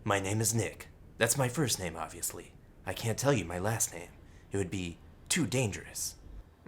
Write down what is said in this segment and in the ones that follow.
My name is Nick. That's my first name, obviously. I can't tell you my last name. It would be too dangerous.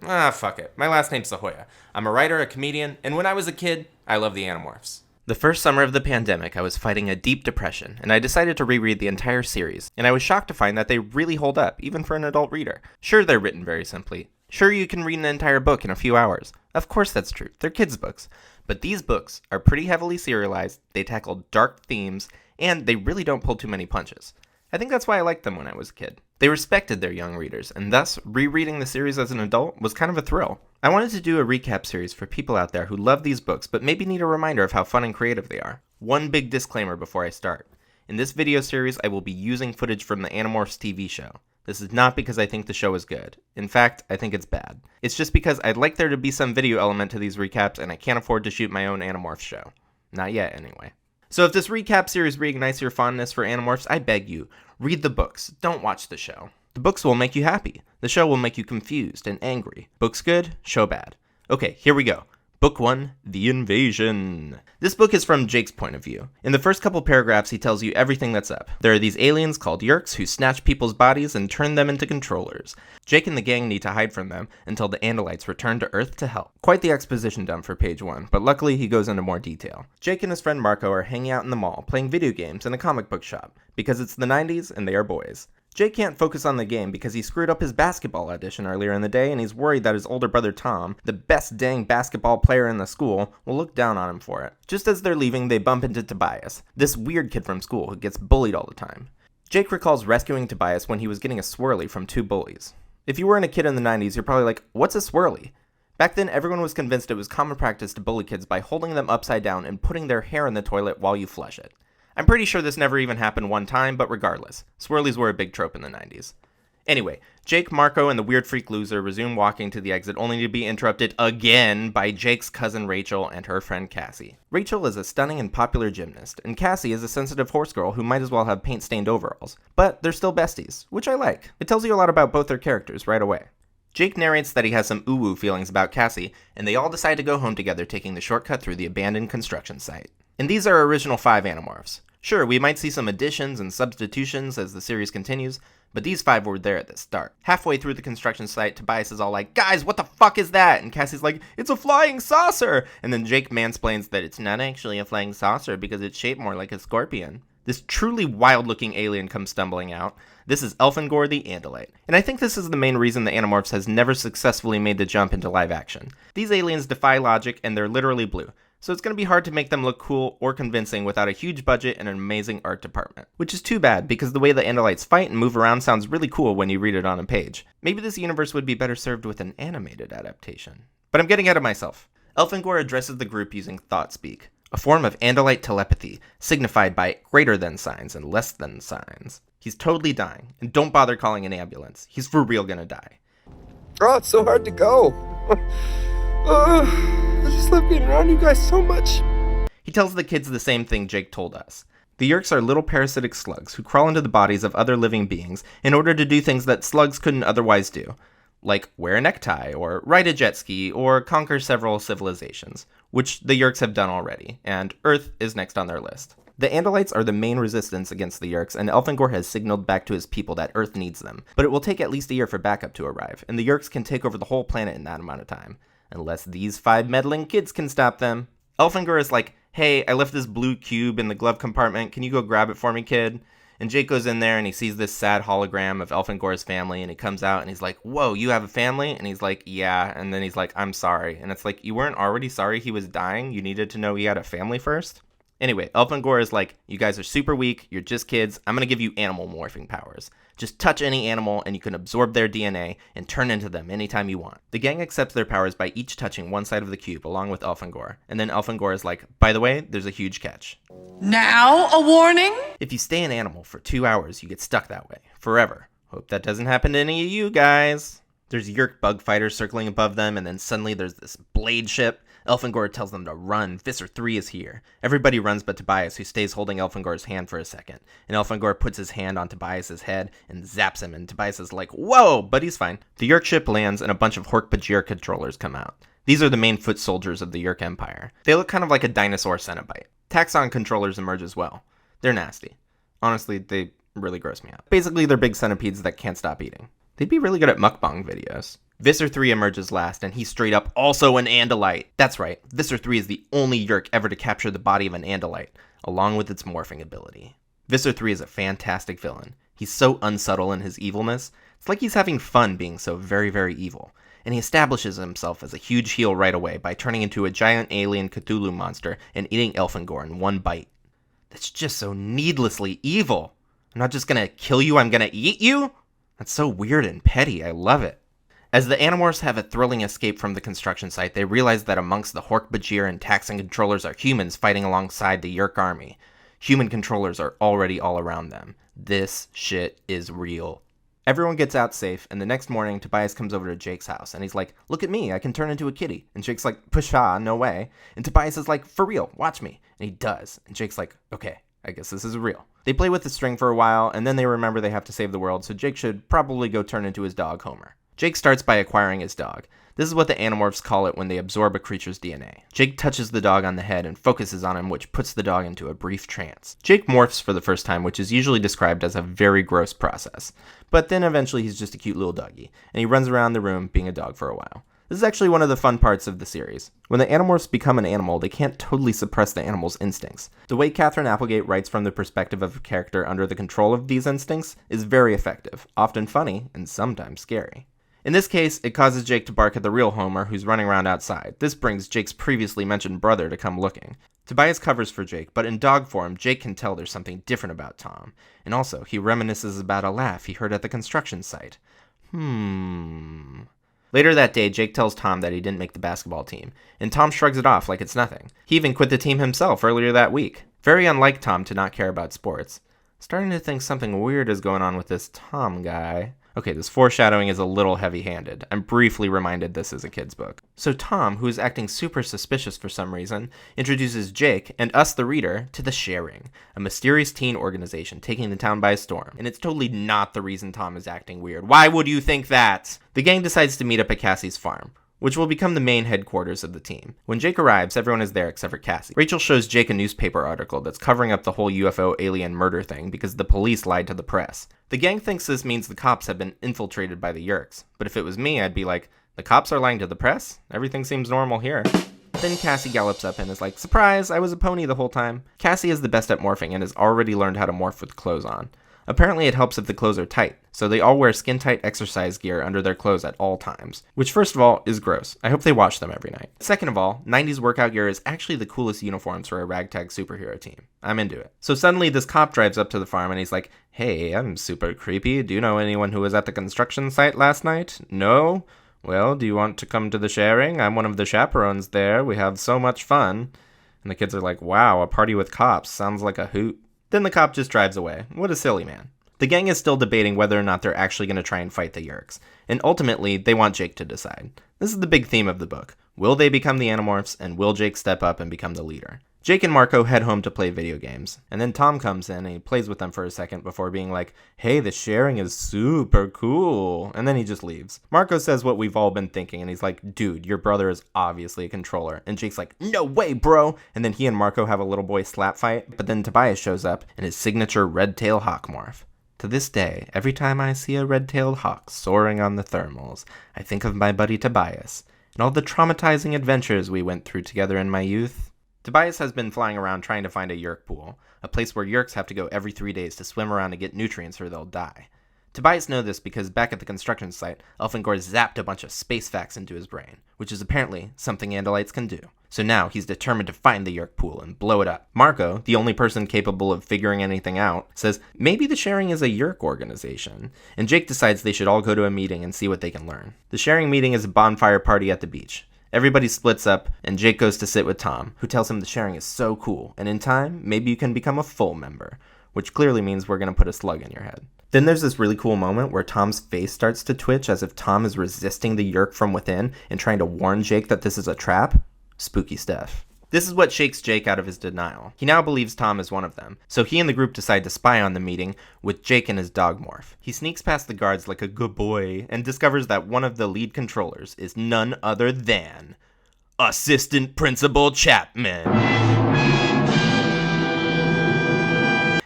Ah, fuck it. My last name's Sahoyah. I'm a writer, a comedian, and when I was a kid, I loved the Animorphs. The first summer of the pandemic, I was fighting a deep depression, and I decided to reread the entire series, and I was shocked to find that they really hold up, even for an adult reader. Sure, they're written very simply. Sure, you can read an entire book in a few hours. Of course that's true. They're kids' books. But these books are pretty heavily serialized, they tackle dark themes, and they really don't pull too many punches. I think that's why I liked them when I was a kid. They respected their young readers, and thus, rereading the series as an adult was kind of a thrill. I wanted to do a recap series for people out there who love these books but maybe need a reminder of how fun and creative they are. One big disclaimer before I start. In this video series, I will be using footage from the Animorphs TV show. This is not because I think the show is good. In fact, I think it's bad. It's just because I'd like there to be some video element to these recaps, and I can't afford to shoot my own Animorphs show. Not yet, anyway. So if this recap series reignites your fondness for Animorphs, I beg you, read the books, don't watch the show. The books will make you happy. The show will make you confused and angry. Books good, show bad. Okay, here we go. Book 1, The Invasion. This book is from Jake's point of view. In the first couple paragraphs, he tells you everything that's up. There are these aliens called Yeerks who snatch people's bodies and turn them into controllers. Jake and the gang need to hide from them until the Andalites return to Earth to help. Quite the exposition dump for page 1, but luckily he goes into more detail. Jake and his friend Marco are hanging out in the mall, playing video games in a comic book shop, because it's the 90s and they are boys. Jake can't focus on the game because he screwed up his basketball audition earlier in the day, and he's worried that his older brother Tom, the best dang basketball player in the school, will look down on him for it. Just as they're leaving, they bump into Tobias, this weird kid from school who gets bullied all the time. Jake recalls rescuing Tobias when he was getting a swirly from 2 bullies. If you weren't a kid in the 90s, you're probably like, what's a swirly? Back then, everyone was convinced it was common practice to bully kids by holding them upside down and putting their hair in the toilet while you flush it. I'm pretty sure this never even happened one time, but regardless, swirlies were a big trope in the 90s. Anyway, Jake, Marco, and the weird freak loser resume walking to the exit only to be interrupted again by Jake's cousin Rachel and her friend Cassie. Rachel is a stunning and popular gymnast, and Cassie is a sensitive horse girl who might as well have paint-stained overalls. But they're still besties, which I like. It tells you a lot about both their characters right away. Jake narrates that he has some ooh-woo feelings about Cassie, and they all decide to go home together taking the shortcut through the abandoned construction site. And these are original 5 Animorphs. Sure, we might see some additions and substitutions as the series continues, but these 5 were there at the start. Halfway through the construction site, Tobias is all like, guys, what the fuck is that? And Cassie's like, it's a flying saucer! And then Jake mansplains that it's not actually a flying saucer because it's shaped more like a scorpion. This truly wild-looking alien comes stumbling out. This is Elfangor the Andalite. And I think this is the main reason the Animorphs has never successfully made the jump into live action. These aliens defy logic, and they're literally blue. So it's going to be hard to make them look cool or convincing without a huge budget and an amazing art department. Which is too bad, because the way the Andalites fight and move around sounds really cool when you read it on a page. Maybe this universe would be better served with an animated adaptation. But I'm getting ahead of myself. Elfangor addresses the group using thought speak, a form of Andalite telepathy, signified by greater than signs and less than signs. He's totally dying, and don't bother calling an ambulance. He's for real gonna die. Oh, it's so hard to go. I just love being around you guys so much. He tells the kids the same thing Jake told us. The Yeerks are little parasitic slugs who crawl into the bodies of other living beings in order to do things that slugs couldn't otherwise do, like wear a necktie, or ride a jet ski, or conquer several civilizations, which the Yeerks have done already, and Earth is next on their list. The Andalites are the main resistance against the Yeerks, and Elfangor has signaled back to his people that Earth needs them, but it will take at least a year for backup to arrive, and the Yeerks can take over the whole planet in that amount of time. Unless these 5 meddling kids can stop them. Elfangor is like, hey, I left this blue cube in the glove compartment, can you go grab it for me, kid? And Jake goes in there and he sees this sad hologram of Elfangor's family, and he comes out and he's like, whoa, you have a family? And he's like, yeah, and then he's like, I'm sorry. And it's like, you weren't already sorry he was dying? You needed to know he had a family first? Anyway, Elfangor is like, you guys are super weak, you're just kids, I'm gonna give you animal morphing powers. Just touch any animal and you can absorb their DNA and turn into them anytime you want. The gang accepts their powers by each touching one side of the cube along with Elfangor, and then Elfangor is like, by the way, there's a huge catch. Now a warning? If you stay an animal for 2 hours, you get stuck that way, forever. Hope that doesn't happen to any of you guys. There's Yeerk bug fighters circling above them, and then suddenly there's this blade ship. Elfangor tells them to run. Visser 3 is here. Everybody runs but Tobias, who stays holding Elfangor's hand for a second. And Elfangor puts his hand on Tobias's head and zaps him, and Tobias is like, whoa, but he's fine. The Yeerk ship lands, and a bunch of Hork-Bajir controllers come out. These are the main foot soldiers of the Yeerk Empire. They look kind of like a dinosaur Cenobite. Taxon controllers emerge as well. They're nasty. Honestly, they really gross me out. Basically, they're big centipedes that can't stop eating. They'd be really good at mukbang videos. Visser 3 emerges last, and he's straight up also an Andalite. That's right, Visser 3 is the only Yeerk ever to capture the body of an Andalite, along with its morphing ability. Visser 3 is a fantastic villain. He's so unsubtle in his evilness, it's like he's having fun being so very, very evil. And he establishes himself as a huge heel right away by turning into a giant alien Cthulhu monster and eating Elfangor in one bite. That's just so needlessly evil. I'm not just gonna kill you, I'm gonna eat you? That's so weird and petty, I love it. As the Animorphs have a thrilling escape from the construction site, they realize that amongst the Hork-Bajir and Taxon controllers are humans fighting alongside the Yeerk army. Human controllers are already all around them. This shit is real. Everyone gets out safe, and the next morning, Tobias comes over to Jake's house, and he's like, look at me, I can turn into a kitty. And Jake's like, pshaw, no way. And Tobias is like, for real, watch me. And he does. And Jake's like, okay, I guess this is real. They play with the string for a while, and then they remember they have to save the world, so Jake should probably go turn into his dog, Homer. Jake starts by acquiring his dog. This is what the Animorphs call it when they absorb a creature's DNA. Jake touches the dog on the head and focuses on him, which puts the dog into a brief trance. Jake morphs for the first time, which is usually described as a very gross process. But then eventually he's just a cute little doggy, and he runs around the room being a dog for a while. This is actually one of the fun parts of the series. When the Animorphs become an animal, they can't totally suppress the animal's instincts. The way Catherine Applegate writes from the perspective of a character under the control of these instincts is very effective, often funny, and sometimes scary. In this case, it causes Jake to bark at the real Homer, who's running around outside. This brings Jake's previously mentioned brother to come looking. Tobias covers for Jake, but in dog form, Jake can tell there's something different about Tom. And also, he reminisces about a laugh he heard at the construction site. Later that day, Jake tells Tom that he didn't make the basketball team, and Tom shrugs it off like it's nothing. He even quit the team himself earlier that week. Very unlike Tom to not care about sports. Starting to think something weird is going on with this Tom guy. Okay, this foreshadowing is a little heavy-handed. I'm briefly reminded this is a kid's book. So Tom, who is acting super suspicious for some reason, introduces Jake, and us the reader, to the Sharing, a mysterious teen organization taking the town by storm. And it's totally not the reason Tom is acting weird. Why would you think that? The gang decides to meet up at Cassie's farm, which will become the main headquarters of the team. When Jake arrives, everyone is there except for Cassie. Rachel shows Jake a newspaper article that's covering up the whole UFO alien murder thing because the police lied to the press. The gang thinks this means the cops have been infiltrated by the Yeerks, but if it was me, I'd be like, the cops are lying to the press? Everything seems normal here. Then Cassie gallops up and is like, surprise, I was a pony the whole time. Cassie is the best at morphing and has already learned how to morph with clothes on. Apparently it helps if the clothes are tight, so they all wear skin-tight exercise gear under their clothes at all times. Which first of all, is gross. I hope they wash them every night. Second of all, 90s workout gear is actually the coolest uniforms for a ragtag superhero team. I'm into it. So suddenly this cop drives up to the farm and he's like, hey, I'm super creepy. Do you know anyone who was at the construction site last night? No? Well, do you want to come to the Sharing? I'm one of the chaperones there. We have so much fun. And the kids are like, wow, a party with cops. Sounds like a hoot. Then the cop just drives away. What a silly man. The gang is still debating whether or not they're actually going to try and fight the Yeerks, and ultimately, they want Jake to decide. This is the big theme of the book. Will they become the Animorphs, and will Jake step up and become the leader? Jake and Marco head home to play video games, and then Tom comes in and he plays with them for a second before being like, hey, the Sharing is super cool, and then he just leaves. Marco says what we've all been thinking, and he's like, dude, your brother is obviously a controller, and Jake's like, no way, bro, and then he and Marco have a little boy slap fight, but then Tobias shows up in his signature red-tailed hawk morph. To this day, every time I see a red-tailed hawk soaring on the thermals, I think of my buddy Tobias, and all the traumatizing adventures we went through together in my youth. Tobias has been flying around trying to find a Yeerk pool, a place where Yeerks have to go every 3 days to swim around and get nutrients or they'll die. Tobias knows this because back at the construction site, Elfangor zapped a bunch of space facts into his brain, which is apparently something Andalites can do. So now he's determined to find the Yeerk pool and blow it up. Marco, the only person capable of figuring anything out, says maybe the Sharing is a Yeerk organization, and Jake decides they should all go to a meeting and see what they can learn. The Sharing meeting is a bonfire party at the beach. Everybody splits up, and Jake goes to sit with Tom, who tells him the Sharing is so cool, and in time, maybe you can become a full member, which clearly means we're going to put a slug in your head. Then there's this really cool moment where Tom's face starts to twitch as if Tom is resisting the Yeerk from within and trying to warn Jake that this is a trap. Spooky stuff. This is what shakes Jake out of his denial. He now believes Tom is one of them, so he and the group decide to spy on the meeting with Jake and his dog morph. He sneaks past the guards like a good boy and discovers that one of the lead controllers is none other than Assistant Principal Chapman.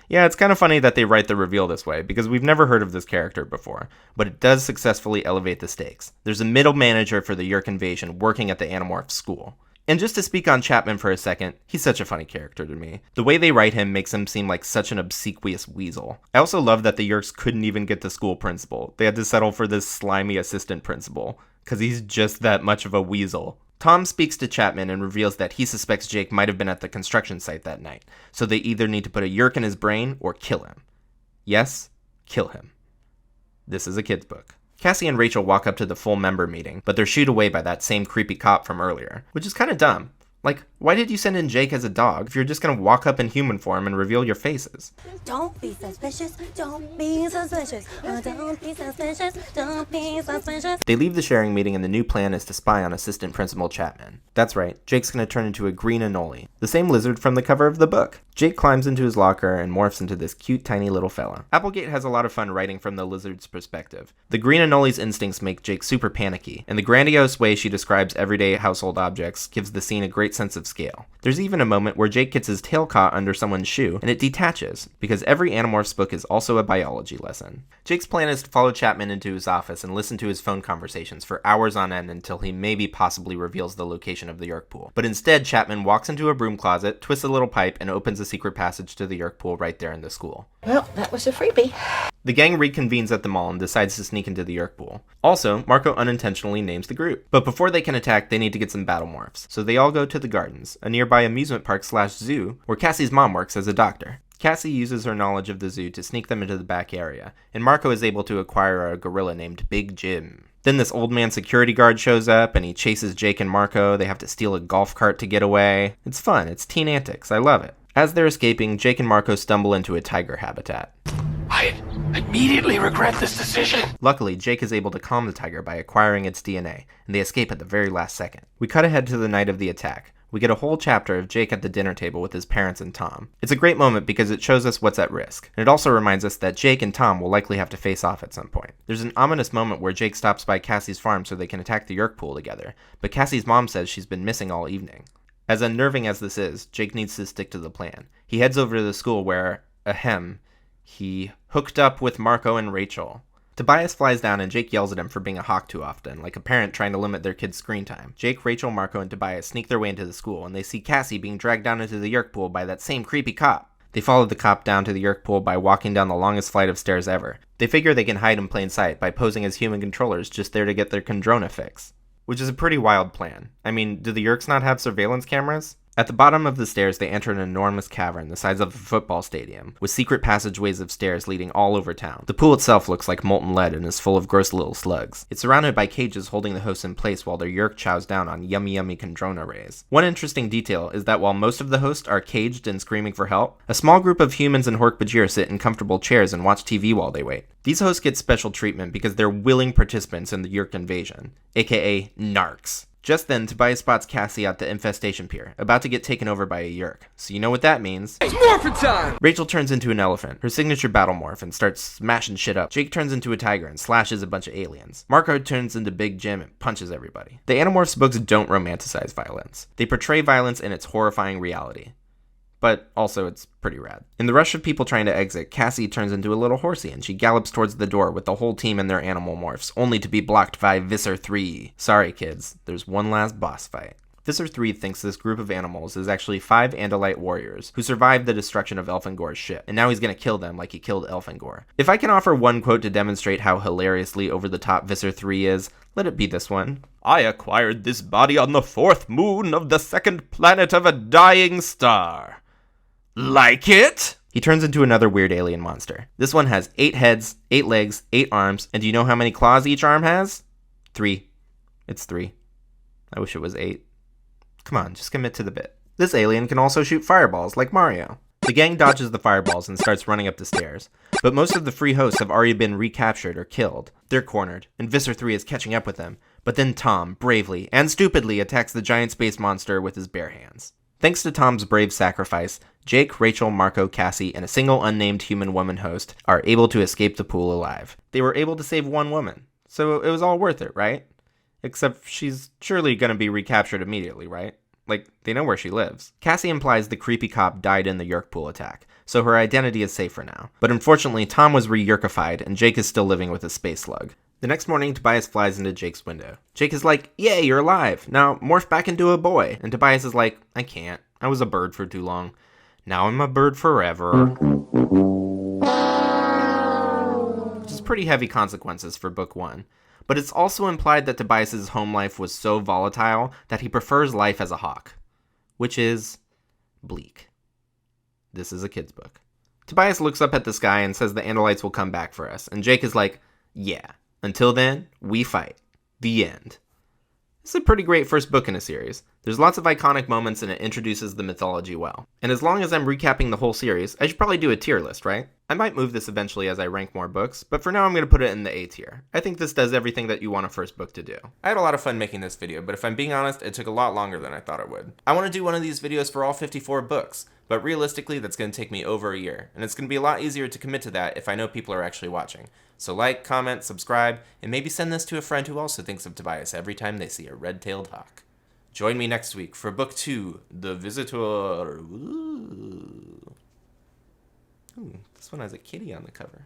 Yeah, it's kind of funny that they write the reveal this way, because we've never heard of this character before, but it does successfully elevate the stakes. There's a middle manager for the Yeerk invasion working at the Animorphs school. And just to speak on Chapman for a second, he's such a funny character to me. The way they write him makes him seem like such an obsequious weasel. I also love that the Yeerks couldn't even get the school principal. They had to settle for this slimy assistant principal, because he's just that much of a weasel. Tom speaks to Chapman and reveals that he suspects Jake might have been at the construction site that night, so they either need to put a Yeerk in his brain or kill him. Yes, kill him. This is a kid's book. Cassie and Rachel walk up to the full member meeting, but they're shooed away by that same creepy cop from earlier, which is kind of dumb. Like, why did you send in Jake as a dog if you're just gonna walk up in human form and reveal your faces? Don't be suspicious, don't be suspicious, don't be suspicious, don't be suspicious. They leave the sharing meeting and the new plan is to spy on Assistant Principal Chapman. That's right, Jake's gonna turn into a green anole, the same lizard from the cover of the book. Jake climbs into his locker and morphs into this cute tiny little fella. Applegate has a lot of fun writing from the lizard's perspective. The green anole's instincts make Jake super panicky, and the grandiose way she describes everyday household objects gives the scene a great sense of scale. There's even a moment where Jake gets his tail caught under someone's shoe, and it detaches, because every Animorphs book is also a biology lesson. Jake's plan is to follow Chapman into his office and listen to his phone conversations for hours on end until he maybe possibly reveals the location of the Yeerk pool. But instead, Chapman walks into a broom closet, twists a little pipe, and opens a secret passage to the Yeerk pool right there in the school. Well, that was a freebie. The gang reconvenes at the mall and decides to sneak into the Yeerk pool. Also, Marco unintentionally names the group. But before they can attack, they need to get some battle morphs. So they all go to the gardens, a nearby amusement park / zoo, where Cassie's mom works as a doctor. Cassie uses her knowledge of the zoo to sneak them into the back area, and Marco is able to acquire a gorilla named Big Jim. Then this old man security guard shows up, and he chases Jake and Marco. They have to steal a golf cart to get away. It's fun, it's teen antics, I love it. As they're escaping, Jake and Marco stumble into a tiger habitat. I immediately regret this decision. Luckily, Jake is able to calm the tiger by acquiring its DNA, and they escape at the very last second. We cut ahead to the night of the attack. We get a whole chapter of Jake at the dinner table with his parents and Tom. It's a great moment because it shows us what's at risk, and it also reminds us that Jake and Tom will likely have to face off at some point. There's an ominous moment where Jake stops by Cassie's farm so they can attack the Yeerk pool together, but Cassie's mom says she's been missing all evening. As unnerving as this is, Jake needs to stick to the plan. He heads over to the school where, he hooked up with Marco and Rachel. Tobias flies down and Jake yells at him for being a hawk too often, like a parent trying to limit their kid's screen time. Jake, Rachel, Marco, and Tobias sneak their way into the school, and they see Cassie being dragged down into the Yeerk pool by that same creepy cop. They follow the cop down to the Yeerk pool by walking down the longest flight of stairs ever. They figure they can hide in plain sight by posing as human controllers just there to get their Condrona fix. Which is a pretty wild plan. I mean, do the Yeerks not have surveillance cameras? At the bottom of the stairs, they enter an enormous cavern the size of a football stadium, with secret passageways of stairs leading all over town. The pool itself looks like molten lead and is full of gross little slugs. It's surrounded by cages holding the hosts in place while their Yeerk chows down on yummy Condrona rays. One interesting detail is that while most of the hosts are caged and screaming for help, a small group of humans and Hork-Bajir sit in comfortable chairs and watch TV while they wait. These hosts get special treatment because they're willing participants in the Yeerk invasion, aka narcs. Just then, Tobias spots Cassie at the infestation pier, about to get taken over by a Yeerk. So you know what that means. It's morphin' time! Rachel turns into an elephant, her signature battle morph, and starts smashing shit up. Jake turns into a tiger and slashes a bunch of aliens. Marco turns into Big Jim and punches everybody. The Animorphs books don't romanticize violence. They portray violence in its horrifying reality. But also, it's pretty rad. In the rush of people trying to exit, Cassie turns into a little horsey and she gallops towards the door with the whole team in their animal morphs, only to be blocked by Visser 3. Sorry kids, there's one last boss fight. Visser 3 thinks this group of animals is actually 5 Andalite warriors who survived the destruction of Elfangor's ship, and now he's gonna kill them like he killed Elfangor. If I can offer one quote to demonstrate how hilariously over the top Visser 3 is, let it be this one. I acquired this body on the 4th moon of the 2nd planet of a dying star. Like it? He turns into another weird alien monster. This one has 8 heads, 8 legs, 8 arms, and do you know how many claws each arm has? 3. It's 3. I wish it was 8. Come on, just commit to the bit. This alien can also shoot fireballs like Mario. The gang dodges the fireballs and starts running up the stairs, but most of the free hosts have already been recaptured or killed. They're cornered, and Visser 3 is catching up with them, but then Tom, bravely and stupidly, attacks the giant space monster with his bare hands. Thanks to Tom's brave sacrifice, Jake, Rachel, Marco, Cassie, and a single unnamed human woman host are able to escape the pool alive. They were able to save one woman, so it was all worth it, right? Except she's surely gonna be recaptured immediately, right? Like, they know where she lives. Cassie implies the creepy cop died in the Yerk pool attack, so her identity is safe for now. But unfortunately, Tom was re-Yerkified, and Jake is still living with a space slug. The next morning, Tobias flies into Jake's window. Jake is like, "Yay, you're alive. Now morph back into a boy." And Tobias is like, "I can't. I was a bird for too long. Now I'm a bird forever." Which is pretty heavy consequences for book 1. But it's also implied that Tobias' home life was so volatile that he prefers life as a hawk. Which is bleak. This is a kid's book. Tobias looks up at the sky and says the Andalites will come back for us. And Jake is like, "Yeah. Until then, we fight." The end. This is a pretty great first book in a series. There's lots of iconic moments and it introduces the mythology well. And as long as I'm recapping the whole series, I should probably do a tier list, right? I might move this eventually as I rank more books, but for now I'm going to put it in the A tier. I think this does everything that you want a first book to do. I had a lot of fun making this video, but if I'm being honest, it took a lot longer than I thought it would. I want to do one of these videos for all 54 books, but realistically that's going to take me over a year, and it's going to be a lot easier to commit to that if I know people are actually watching. So like, comment, subscribe, and maybe send this to a friend who also thinks of Tobias every time they see a red-tailed hawk. Join me next week for book 2, The Visitor. Ooh, this one has a kitty on the cover.